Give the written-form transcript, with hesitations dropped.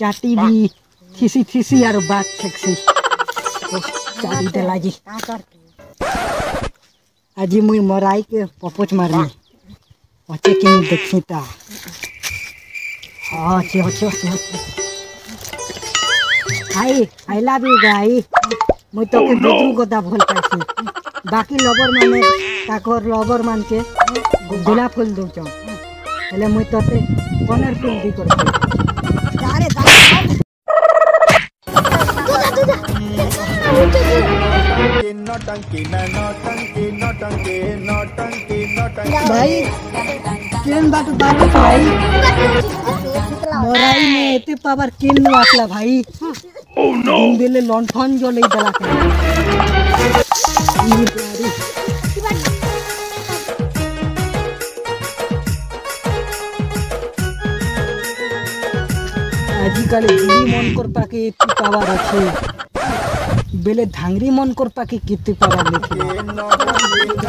চাটিবি থিসি আর বাদ ঠেকছি চাটিতে লাগি আজি মুই মরাইকে পপোচ মারমি অচে কি দেখছি তা আছে I love you guys মুই তোকে দুদু কথা ভুল পাইছি বাকি লবর মানে তাকর লবর মানকে গোলাপ ফুল দউছ হেলে মুই তোতে কনের ফুল দি করছি আরে भाई केन बात भाई मोराई में एते पावर केन वाटला भाई ओह नो दिले लंठन जले दला आजिकल गुड़ी मन कर पाके पावर अच्छे बेले धांगरी मन कर पाके कितने पावर लेके